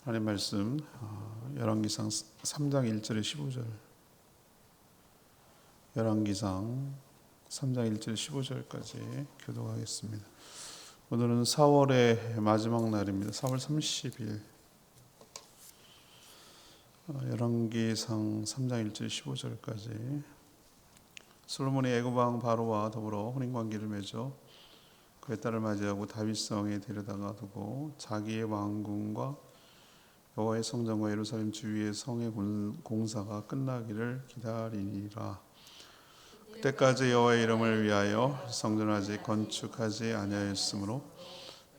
하나님 말씀 열왕기상 3장 1절에 15절. 열왕기상 3장 1절 15절까지 교독하겠습니다. 오늘은 4월의 마지막 날입니다. 4월 30일. 열왕기상 3장 1절 15절까지. 솔로몬이 애굽 왕 바로와 더불어 혼인 관계를 맺어 그의 딸을 맞이하고 다윗성에 데려다가 두고 자기의 왕궁과 여호와의 성전과 예루살렘 주위의 성의 공사가 끝나기를 기다리니라. 그때까지 여호와의 이름을 위하여 성전을 아직 건축하지 아니하였으므로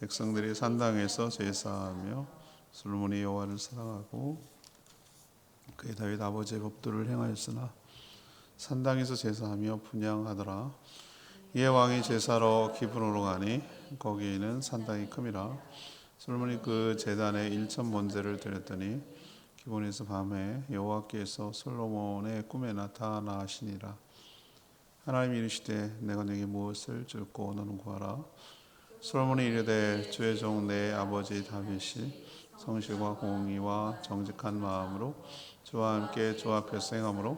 백성들이 산당에서 제사하며 솔로몬이 여호와를 사랑하고 그의 다윗 아버지의 법도를 행하였으나 산당에서 제사하며 분향하더라. 이에 왕이 제사로 기브론으로 가니 거기에는 산당이 큼이라. 솔로몬이 그 제단에 1천 번제를 드렸더니 기브론에서 밤에 여호와께서 솔로몬의 꿈에 나타나시니라. 하나님이 이르시되 내가 네게 무엇을 줄꼬 너는 구하라. 솔로몬이 이르되 주의 종 내 아버지 다윗이 성실과 공의와 정직한 마음으로 주와 함께 주 앞에서 행함으로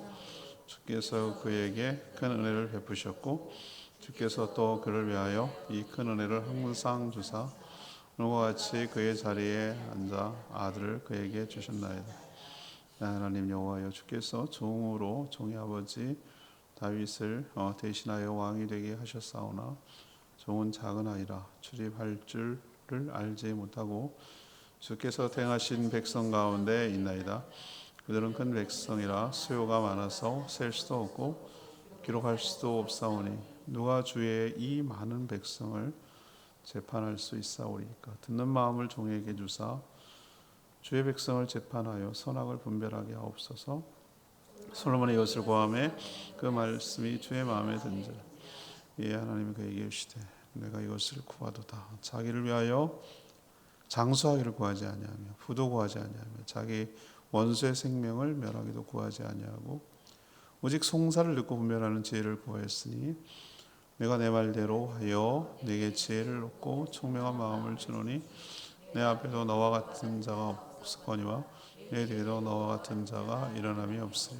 주께서 그에게 큰 은혜를 베푸셨고 주께서 또 그를 위하여 이 큰 은혜를 항상 주사 오늘과 같이 그의 자리에 앉아 아들을 그에게 주셨나이다. 하나님 여호와여, 주께서 종으로 종의 아버지 다윗을 대신하여 왕이 되게 하셨사오나 종은 작은 아이라 출입할 줄을 알지 못하고 주께서 택하신 백성 가운데 있나이다. 그들은 큰 백성이라 수요가 많아서 셀 수도 없고 기록할 수도 없사오니 누가 주의 이 많은 백성을 재판할 수 있사오리까. 듣는 마음을 종에게 주사 주의 백성을 재판하여 선악을 분별하게 하옵소서. 솔로몬이 이것을 고하매 그 말씀이 주의 마음에 든지라. 예, 하나님이 그에게 이르시되 내가 이것을 구하도다. 자기를 위하여 장수하기를 구하지 아니하며 부도 구하지 아니하며 자기 원수의 생명을 멸하기도 구하지 아니하고 오직 송사를 듣고 분별하는 지혜를 구하였으니 내가 내 말대로 하여 내게 지혜를 얻고 총명한 마음을 주노니 내 앞에도 너와 같은 자가 없거니와 내 뒤에도 너와 같은 자가 일어남이 없으리.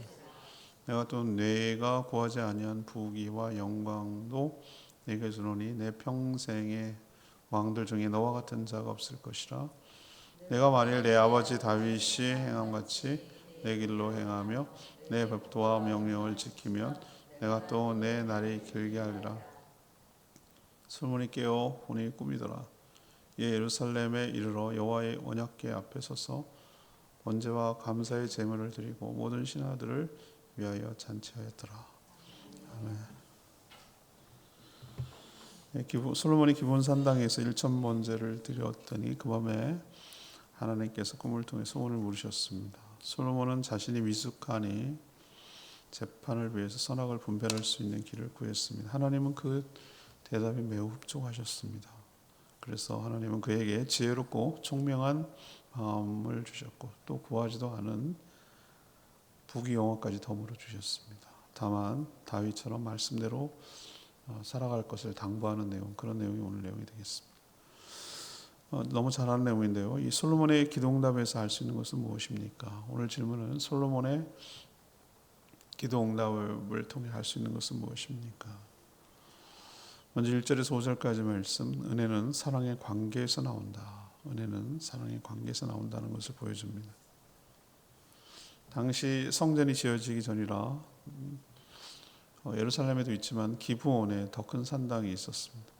내가 또 내가 구하지 아니한 부귀와 영광도 내게 주노니 내 평생의 왕들 중에 너와 같은 자가 없을 것이라. 내가 만일 내 아버지 다윗이 행함같이 내 길로 행하며 내 법도와 명령을 지키면 내가 또 내 날이 길게 하리라. 솔로몬이 깨어 본이 꿈이더라. 이에 예루살렘에 이르러 여호와의 언약궤 앞에 서서 번제와 감사의 제물을 드리고 모든 신하들을 위하여 잔치하였더라. 아멘. 솔로몬이 기브론 산당에서 1천 번제를 드렸더니 그 밤에 하나님께서 꿈을 통해 소원을 물으셨습니다. 솔로몬은 자신이 미숙하니 재판을 위해서 선악을 분별할 수 있는 길을 구했습니다. 하나님은 그 대답이 매우 흡족하셨습니다. 그래서 하나님은 그에게 지혜롭고 총명한 마음을 주셨고 또 구하지도 않은 부귀 영화까지 덤으로 주셨습니다. 다만 다윗처럼 말씀대로 살아갈 것을 당부하는 내용, 그런 내용이 오늘 내용이 되겠습니다. 너무 잘 아는 내용인데요. 이 솔로몬의 기도응답에서 알 수 있는 것은 무엇입니까? 오늘 질문은 솔로몬의 기도응답을 통해 알 수 있는 것은 무엇입니까? 먼저 1절에서 5절까지 말씀, 은혜는 사랑의 관계에서 나온다. 은혜는 사랑의 관계에서 나온다는 것을 보여줍니다. 당시 성전이 지어지기 전이라 예루살렘에도 있지만 기브온에 더 큰 산당이 있었습니다.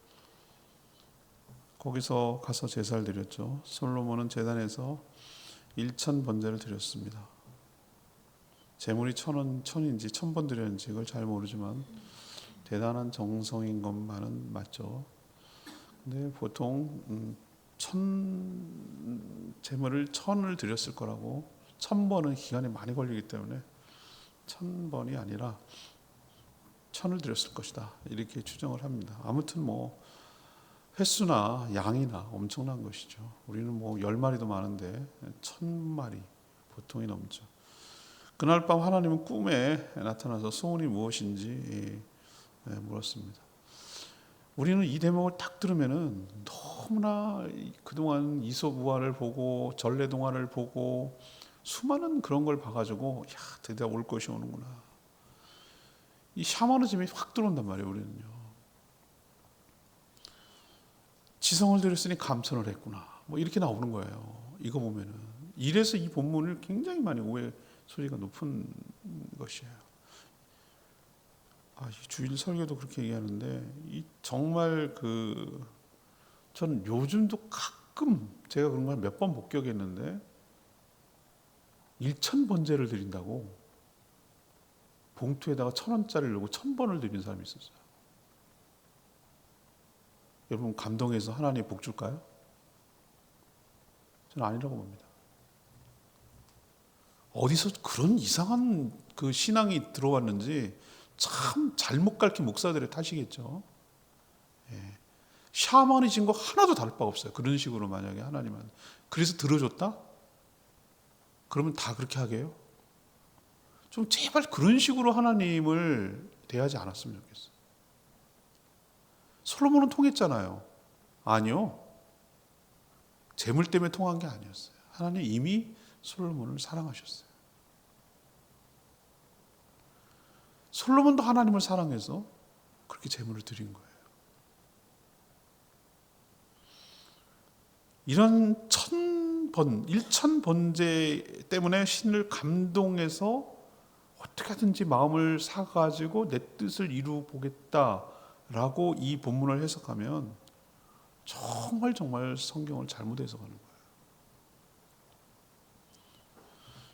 거기서 가서 제사를 드렸죠. 솔로몬은 제단에서 1천 번제를 드렸습니다. 제물이 천인지 1000번 드렸는지 그걸 잘 모르지만 대단한 정성인 것만은 맞죠. 근데 보통 제물을 1000을 드렸을 거라고 1000번은 기간이 많이 걸리기 때문에 1000번이 아니라 1000을 드렸을 것이다 이렇게 추정을 합니다. 아무튼 뭐 횟수나 양이나 엄청난 것이죠. 우리는 뭐 10마리도 많은데 1000마리 보통이 넘죠. 그날 밤 하나님은 꿈에 나타나서 소원이 무엇인지 물었습니다. 우리는 이 대목을 딱 들으면은 너무나 그동안 이솝우화를 보고 전래동화를 보고 수많은 그런 걸 봐가지고 야 드디어 올 것이 오는구나. 이 샤머니즘이 확 들어온단 말이에요. 우리는요. 지성을 들였으니 감천을 했구나. 뭐 이렇게 나오는 거예요. 이거 보면은 이래서 이 본문을 굉장히 많이 오해 소리가 높은 것이에요. 이 주일 설교도 그렇게 얘기하는데 정말 저는 요즘도 가끔 제가 그런 걸 몇 번 목격했는데 일천번제를 드린다고 봉투에다가 1,000원짜리를 넣고 1,000번을 드린 사람이 있었어요. 여러분 감동해서 하나님 복 줄까요? 저는 아니라고 봅니다. 어디서 그런 이상한 그 신앙이 들어왔는지 참 잘못 가르친 목사들의 탓이겠죠. 예. 샤머니즘과 하나도 다를 바가 없어요. 그런 식으로 만약에 하나님은 그래서 들어줬다? 그러면 다 그렇게 하게요? 좀 제발 그런 식으로 하나님을 대하지 않았으면 좋겠어요. 솔로몬은 통했잖아요. 아니요. 재물 때문에 통한 게 아니었어요. 하나님 이미 솔로몬을 사랑하셨어요. 솔로몬도 하나님을 사랑해서 그렇게 재물을 드린 거예요. 이런 1,000번제 때문에 신을 감동해서 어떻게 하든지 마음을 사가지고 내 뜻을 이루 보겠다라고 이 본문을 해석하면 정말 성경을 잘못 해석하는 거예요.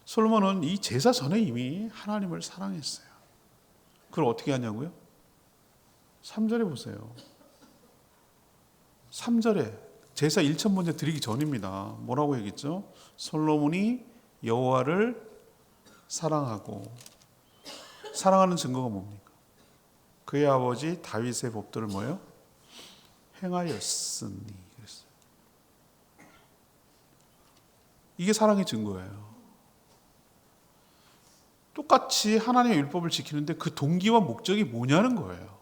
솔로몬은 이 제사 전에 이미 하나님을 사랑했어요. 그걸 어떻게 하냐고요? 3절에 보세요. 3절에 제사 1,000번째 드리기 전입니다. 뭐라고 얘기했죠? 솔로몬이 여호와를 사랑하고, 사랑하는 증거가 뭡니까? 그의 아버지 다윗의 법도를 뭐예요? 행하였으니 그랬어요. 이게 사랑의 증거예요. 똑같이 하나님의 율법을 지키는데 그 동기와 목적이 뭐냐는 거예요.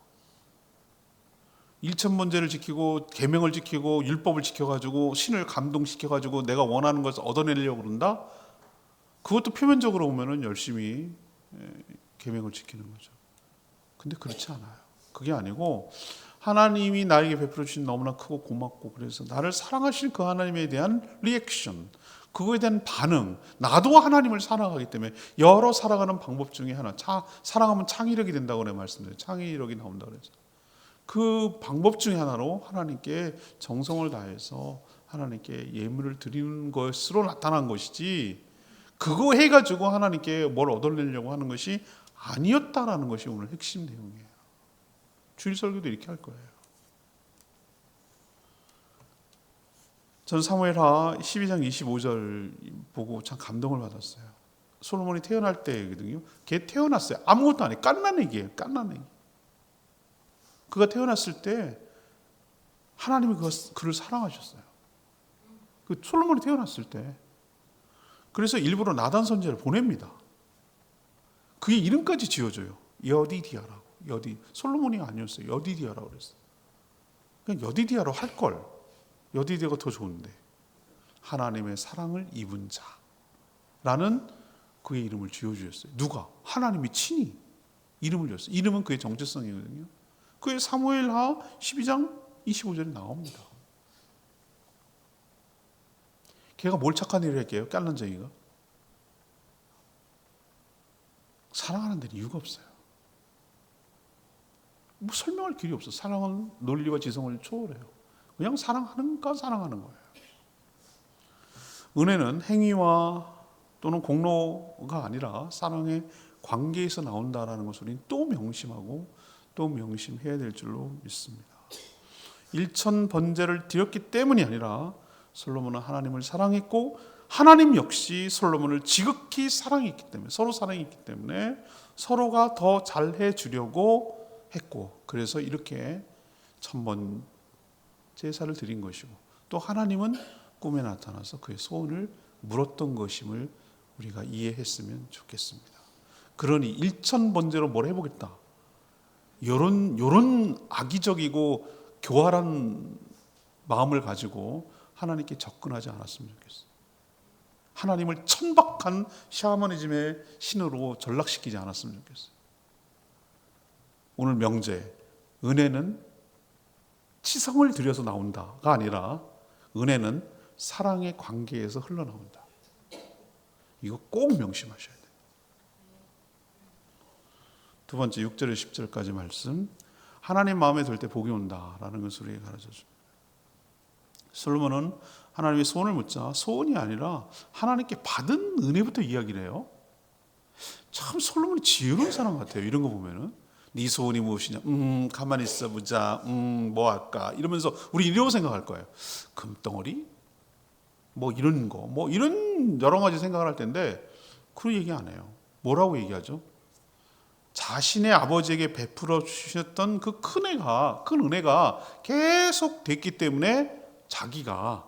1,000번제를 지키고 계명을 지키고 율법을 지켜가지고 신을 감동시켜가지고 내가 원하는 것을 얻어내려고 그런다? 그것도 표면적으로 보면 열심히 계명을 지키는 거죠. 근데 그렇지 않아요. 그게 아니고 하나님이 나에게 베풀어 주신 너무나 크고 고맙고 그래서 나를 사랑하실 그 하나님에 대한 리액션, 그거에 대한 반응. 나도 하나님을 사랑하기 때문에 여러 살아가는 방법 중에 하나. 사랑하면 창의력이 된다고 내가 말씀드려요. 창의력이 나온다고 그래서 그 방법 중에 하나로 하나님께 정성을 다해서 하나님께 예물을 드리는 것으로 나타난 것이지, 그거 해가지고 하나님께 뭘 얻어내려고 하는 것이 아니었다라는 것이 오늘 핵심 내용이에요. 주일 설교도 이렇게 할 거예요. 전 사무엘하 12장 25절 보고 참 감동을 받았어요. 솔로몬이 태어날 때거든요. 걔 태어났어요. 아무것도 안 해. 깐난 얘기예요. 깐난 얘기. 그가 태어났을 때 하나님이 그를 사랑하셨어요. 그 솔로몬이 태어났을 때. 그래서 일부러 나단 선지자를 보냅니다. 그의 이름까지 지어줘요. 여디디아라고. 솔로몬이 아니었어요. 여디디아라고 그랬어요. 그냥 여디디아로 할 걸. 여디디아가 더 좋은데. 하나님의 사랑을 입은 자라는 그의 이름을 지어주셨어요. 누가? 하나님이 친히 이름을 지었어요. 이름은 그의 정체성이거든요. 그의 사무엘하 12장 25절에 나옵니다. 걔가 뭘 착한 일을 했게요? 깐난쟁이가? 사랑하는 데는 이유가 없어요. 뭐 설명할 길이 없어. 사랑은 논리와 지성을 초월해요. 그냥 사랑하는가 사랑하는 거예요. 은혜는 행위와 또는 공로가 아니라 사랑의 관계에서 나온다라는 것을 우리는 또 명심하고 또 명심해야 될 줄로 믿습니다. 1,000번제를 드렸기 때문이 아니라 솔로몬은 하나님을 사랑했고 하나님 역시 솔로몬을 지극히 사랑했기 때문에, 서로 사랑했기 때문에 서로가 더 잘해 주려고 했고, 그래서 이렇게 1,000번 제사를 드린 것이고, 또 하나님은 꿈에 나타나서 그의 소원을 물었던 것임을 우리가 이해했으면 좋겠습니다. 그러니 1,000번제로 뭘 해보겠다, 요런 악의적이고 교활한 마음을 가지고 하나님께 접근하지 않았으면 좋겠어요. 하나님을 천박한 샤머니즘의 신으로 전락시키지 않았으면 좋겠어요. 오늘 명제, 은혜는 치성을 들여서 나온다가 아니라 은혜는 사랑의 관계에서 흘러나온다. 이거 꼭 명심하셔야 돼요. 두 번째 6절에 10절까지 말씀, 하나님 마음에 들 때 복이 온다라는 것을 우리에게 가르쳐줍니다. 솔로몬은 하나님의 소원을 묻자 소원이 아니라 하나님께 받은 은혜부터 이야기를 해요. 참 솔로몬이 지혜로운 사람 같아요. 이런 거 보면은 네 소원이 무엇이냐? 가만히 있어 보자. 뭐 할까? 이러면서 우리 이러고 생각할 거예요. 금덩어리? 뭐 이런 거, 뭐 이런 여러 가지 생각을 할 텐데 그런 얘기 안 해요. 뭐라고 얘기하죠? 자신의 아버지에게 베풀어 주셨던 그 큰 은혜가 계속 됐기 때문에 자기가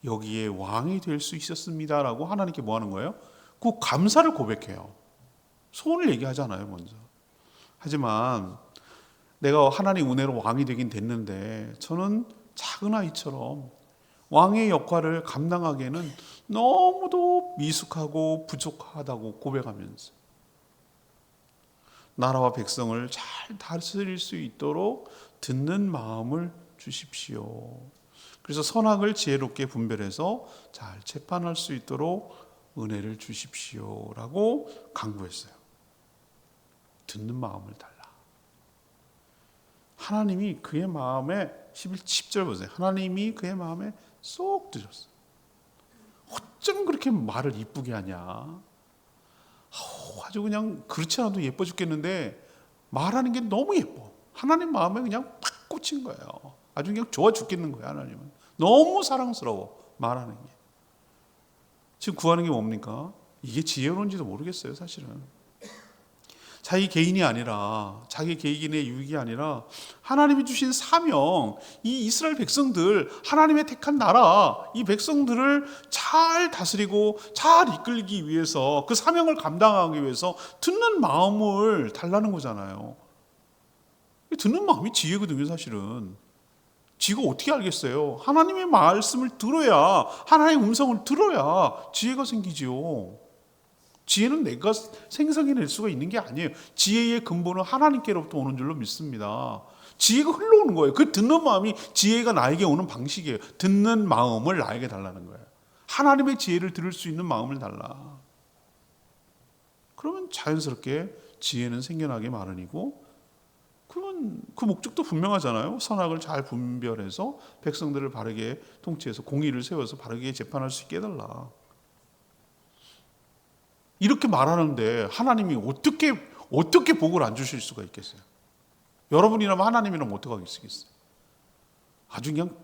여기에 왕이 될 수 있었습니다라고 하나님께 뭐 하는 거예요? 그 감사를 고백해요. 소원을 얘기하잖아요, 먼저. 하지만 내가 하나님 은혜로 왕이 되긴 됐는데 저는 작은 아이처럼 왕의 역할을 감당하기에는 너무도 미숙하고 부족하다고 고백하면서 나라와 백성을 잘 다스릴 수 있도록 듣는 마음을 주십시오. 그래서 선악을 지혜롭게 분별해서 잘 재판할 수 있도록 은혜를 주십시오라고 간구했어요. 듣는 마음을 달라. 하나님이 그의 마음에 10절 보세요. 하나님이 그의 마음에 쏙 들었어요. 어쩜 그렇게 말을 이쁘게 하냐. 아주 그냥 그렇지 않아도 예뻐 죽겠는데 말하는 게 너무 예뻐. 하나님 마음에 그냥 팍 꽂힌 거예요. 아주 그냥 좋아 죽겠는 거예요. 하나님은 너무 사랑스러워 말하는 게. 지금 구하는 게 뭡니까? 이게 지혜로운지도 모르겠어요. 사실은 자기 개인이 아니라 자기 개인의 유익이 아니라 하나님이 주신 사명, 이 이스라엘 백성들, 하나님의 택한 나라, 이 백성들을 잘 다스리고 잘 이끌기 위해서 그 사명을 감당하기 위해서 듣는 마음을 달라는 거잖아요. 듣는 마음이 지혜거든요. 사실은 지가 어떻게 알겠어요? 하나님의 말씀을 들어야, 하나님의 음성을 들어야 지혜가 생기지요. 지혜는 내가 생성해낼 수가 있는 게 아니에요. 지혜의 근본은 하나님께로부터 오는 줄로 믿습니다. 지혜가 흘러오는 거예요. 그 듣는 마음이 지혜가 나에게 오는 방식이에요. 듣는 마음을 나에게 달라는 거예요. 하나님의 지혜를 들을 수 있는 마음을 달라. 그러면 자연스럽게 지혜는 생겨나기 마련이고, 그러면 그 목적도 분명하잖아요. 선악을 잘 분별해서 백성들을 바르게 통치해서 공의를 세워서 바르게 재판할 수 있게 해달라. 이렇게 말하는데 하나님이 어떻게 복을 안 주실 수가 있겠어요? 여러분이라면 하나님이라면 어떻게 하겠어요? 아주 그냥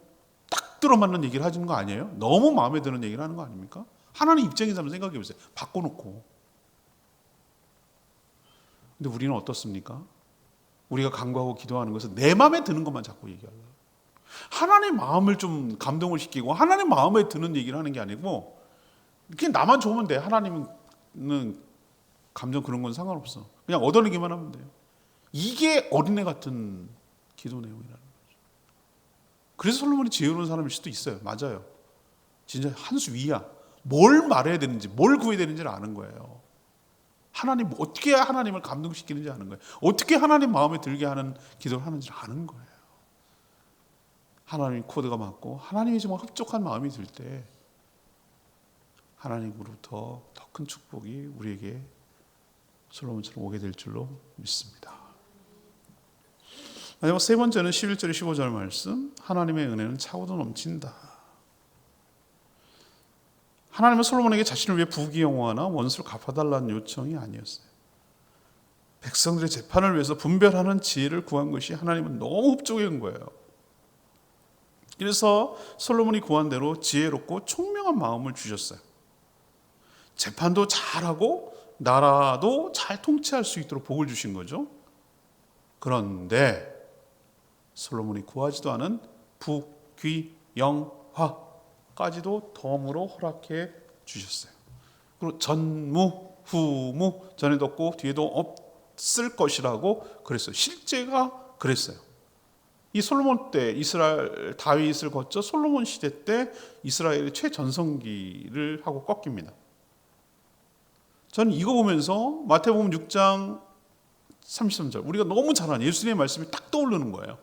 딱 들어맞는 얘기를 하시는 거 아니에요? 너무 마음에 드는 얘기를 하는 거 아닙니까? 하나님 입장에서 한번 생각해 보세요. 바꿔놓고. 근데 우리는 어떻습니까? 우리가 간구하고 기도하는 것은 내 마음에 드는 것만 자꾸 얘기하려고. 하나님 마음을 좀 감동을 시키고 하나님 마음에 드는 얘기를 하는 게 아니고 그냥 나만 좋으면 돼. 하나님은 감정 그런 건 상관없어. 그냥 얻어내기만 하면 돼요. 이게 어린애 같은 기도 내용이라는 거죠. 그래서 솔로몬이 지혜로운 사람일 수도 있어요. 맞아요. 진짜 한 수 위야. 뭘 말해야 되는지, 뭘 구해야 되는지를 아는 거예요. 하나님 어떻게 하나님을 감동시키는지 아는 거예요. 어떻게 하나님 마음에 들게 하는 기도를 하는지 아는 거예요. 하나님 코드가 맞고 하나님이 정말 흡족한 마음이 들 때 하나님으로부터 더 큰 축복이 우리에게 솔로몬처럼 오게 될 줄로 믿습니다. 마지막 세 번째는 11절 15절 말씀, 하나님의 은혜는 차고도 넘친다. 하나님은 솔로몬에게 자신을 위해 부귀영화나 원수를 갚아달라는 요청이 아니었어요. 백성들의 재판을 위해서 분별하는 지혜를 구한 것이 하나님은 너무 흡족한 거예요. 그래서 솔로몬이 구한 대로 지혜롭고 총명한 마음을 주셨어요. 재판도 잘하고 나라도 잘 통치할 수 있도록 복을 주신 거죠. 그런데 솔로몬이 구하지도 않은 부귀영화까지도 덤으로 허락해 주셨어요. 그리고 전무, 후무, 전에도 없고 뒤에도 없을 것이라고 그랬어요. 실제가 그랬어요. 이 솔로몬 때 이스라엘 다윗을 거쳐 솔로몬 시대 때 이스라엘의 최전성기를 하고 꺾입니다. 저는 이거 보면서 마태복음 6장 33절 우리가 너무 잘 아는 예수님의 말씀이 딱 떠오르는 거예요.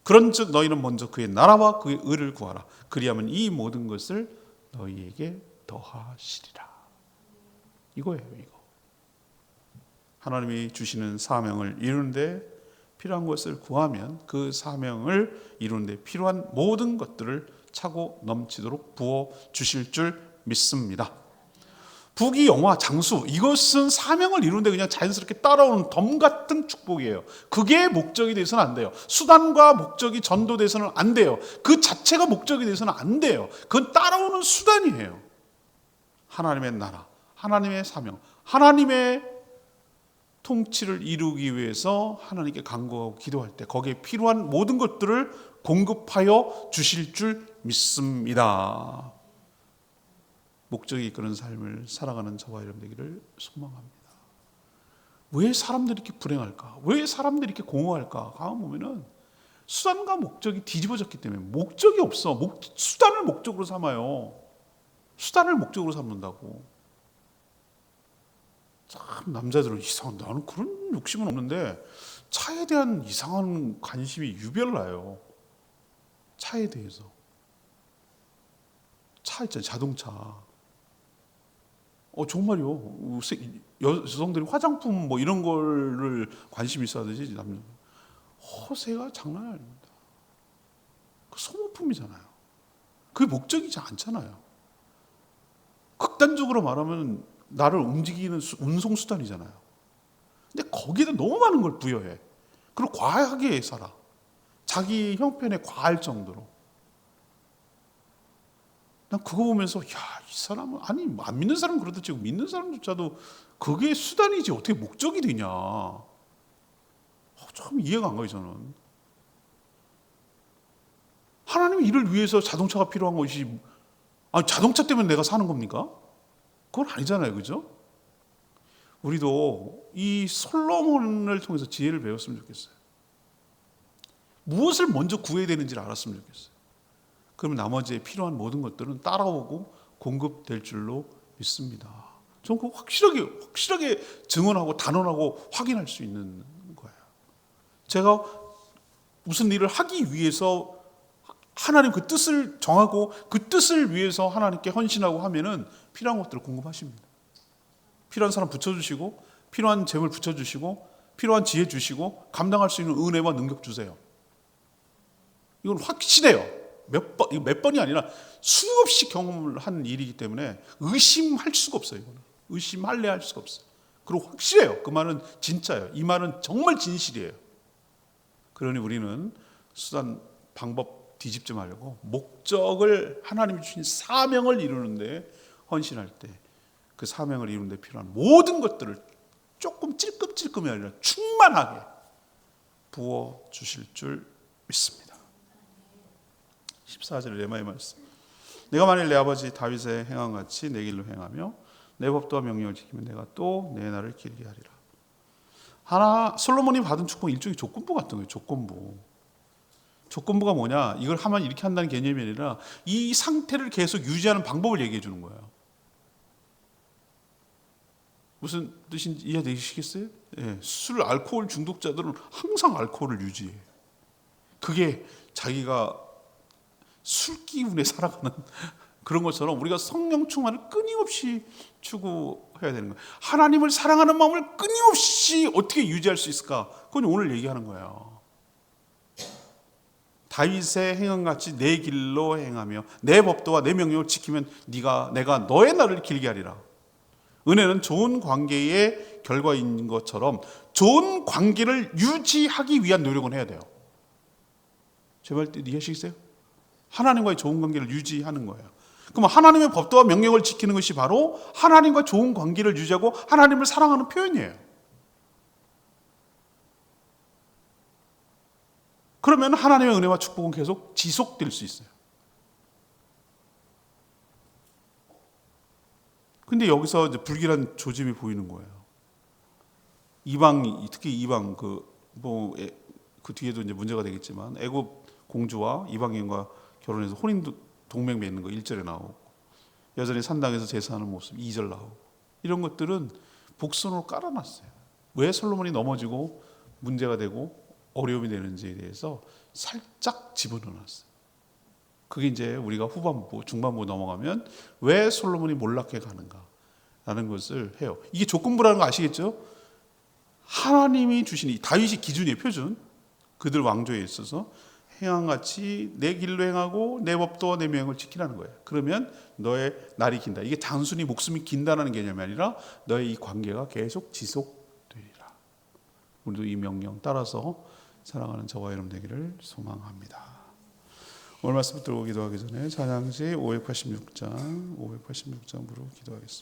그런즉 너희는 먼저 그의 나라와 그의 의를 구하라. 그리하면 이 모든 것을 너희에게 더하시리라. 이거예요, 이거. 하나님이 주시는 사명을 이루는데 필요한 것을 구하면 그 사명을 이루는데 필요한 모든 것들을 차고 넘치도록 부어 주실 줄 믿습니다. 부귀 영화 장수 이것은 사명을 이루는데 그냥 자연스럽게 따라오는 덤 같은 축복이에요. 그게 목적이 돼서는 안 돼요. 수단과 목적이 전도돼서는 안 돼요. 그 자체가 목적이 돼서는 안 돼요. 그건 따라오는 수단이에요. 하나님의 나라, 하나님의 사명, 하나님의 통치를 이루기 위해서 하나님께 간구하고 기도할 때 거기에 필요한 모든 것들을 공급하여 주실 줄 믿습니다. 목적이 이끄는 삶을 살아가는 저와 여러분 되기를 소망합니다. 왜 사람들이 이렇게 불행할까? 왜 사람들이 이렇게 공허할까? 가만 보면은 수단과 목적이 뒤집어졌기 때문에 목적이 없어. 수단을 목적으로 삼아요. 수단을 목적으로 삼는다고. 참 남자들은 이상한 나는 그런 욕심은 없는데 차에 대한 이상한 관심이 유별나요. 차에 대해서. 차 있잖아요. 자동차. 정말요. 여성들이 화장품 뭐 이런 거를 관심 있어 하듯이 남녀 허세가 장난 아닙니다. 그 소모품이잖아요. 그게 목적이지 않잖아요. 극단적으로 말하면 나를 움직이는 운송수단이잖아요. 근데 거기에다 너무 많은 걸 부여해. 그리고 과하게 살아. 자기 형편에 과할 정도로. 난 그거 보면서 이 사람은 아니 안 믿는 사람은 그렇다 치고 믿는 사람조차도 그게 수단이지 어떻게 목적이 되냐. 참 이해가 안 가요 저는. 하나님의 일을 위해서 자동차가 필요한 것이 자동차 때문에 내가 사는 겁니까? 그건 아니잖아요. 그죠? 우리도 이 솔로몬을 통해서 지혜를 배웠으면 좋겠어요. 무엇을 먼저 구해야 되는지를 알았으면 좋겠어요. 그러면 나머지에 필요한 모든 것들은 따라오고 공급될 줄로 믿습니다. 저는 그거 확실하게 증언하고 단언하고 확인할 수 있는 거예요. 제가 무슨 일을 하기 위해서 하나님 그 뜻을 정하고 그 뜻을 위해서 하나님께 헌신하고 하면은 필요한 것들을 공급하십니다. 필요한 사람 붙여주시고 필요한 재물 붙여주시고 필요한 지혜 주시고 감당할 수 있는 은혜와 능력 주세요. 이건 확실해요. 몇 번이 아니라 수없이 경험을 한 일이기 때문에 의심할 수가 없어요. 이거는. 의심할래 할 수가 없어요. 그리고 확실해요. 그 말은 진짜예요. 이 말은 정말 진실이에요. 그러니 우리는 수단, 방법 뒤집지 말고 목적을 하나님이 주신 사명을 이루는데 헌신할 때 그 사명을 이루는데 필요한 모든 것들을 조금 찔끔찔끔이 아니라 충만하게 부어 주실 줄 믿습니다. 14절 레마의 말씀. 내가 만일 내 아버지 다윗의 행한 같이 내 길로 행하며 내 법도와 명령을 지키면 내가 또 내 날을 길게 하리라. 솔로몬이 받은 축복은 일종의 조건부 같은 거예요. 조건부가 뭐냐? 이걸 하면 이렇게 한다는 개념이 아니라 이 상태를 계속 유지하는 방법을 얘기해 주는 거예요. 무슨 뜻인지 이해되시겠어요? 술, 알코올 중독자들은 항상 알코올을 유지해. 그게 자기가 술 기운에 살아가는 그런 것처럼 우리가 성령 충만을 끊임없이 추구해야 되는 거예요. 하나님을 사랑하는 마음을 끊임없이 어떻게 유지할 수 있을까? 그건 오늘 얘기하는 거예요. 다윗의 행한 같이 내 길로 행하며 내 법도와 내 명령을 지키면 내가 너의 날을 길게 하리라. 은혜는 좋은 관계의 결과인 것처럼 좋은 관계를 유지하기 위한 노력은 해야 돼요. 제 말 이해하시겠어요? 하나님과의 좋은 관계를 유지하는 거예요. 그럼 하나님의 법도와 명령을 지키는 것이 바로 하나님과 좋은 관계를 유지하고 하나님을 사랑하는 표현이에요. 그러면 하나님의 은혜와 축복은 계속 지속될 수 있어요. 근데 여기서 이제 불길한 조짐이 보이는 거예요. 특히 이방 그 뒤에도 이제 문제가 되겠지만 애굽 공주와 이방인과 결혼해서 혼인 동맹 맺는 거 1절에 나오고, 여전히 산당에서 제사하는 모습 2절 나오고, 이런 것들은 복선으로 깔아놨어요. 왜 솔로몬이 넘어지고 문제가 되고 어려움이 되는지에 대해서 살짝 집어넣어놨어요. 그게 이제 우리가 후반부, 중반부 넘어가면 왜 솔로몬이 몰락해 가는가라는 것을 해요. 이게 조건부라는 거 아시겠죠? 하나님이 주신 이 다윗이 기준이에요, 표준. 그들 왕조에 있어서 행함같이 내 길로 행하고 내 법도와 내 명령을 지키라는 거예요. 그러면 너의 날이 긴다. 이게 단순히 목숨이 긴다는 개념이 아니라 너의 이 관계가 계속 지속되리라. 우리도 이 명령 따라서 사랑하는 저와 여러분 되기를 소망합니다. 오늘 말씀 들고 기도하기 전에 찬양시 586장 부르고 기도하겠습니다.